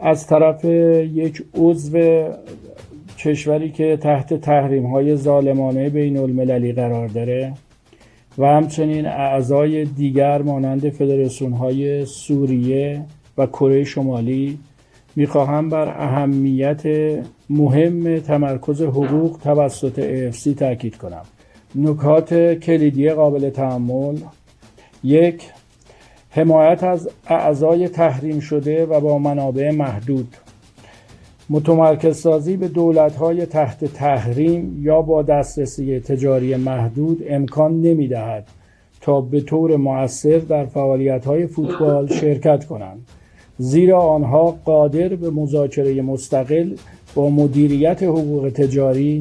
از طرف یک عضو کشوری که تحت تحریم‌های ظالمانه بین‌المللی قرار داره و همچنین اعضای دیگر مانند فدراسیون‌های سوریه و کره شمالی می‌خواهم بر اهمیت مهم تمرکز حقوق توسط AFC تاکید کنم. نکات کلیدی قابل تأمل: 1. حمایت از اعضای تحریم شده و با منابع محدود. متمرکز سازی به دولت‌های تحت تحریم یا با دسترسی تجاری محدود امکان نمی‌دهد تا به طور مؤثر در فعالیت‌های فوتبال شرکت کنند، زیرا آنها قادر به مذاکره مستقل با مدیریت حقوق تجاری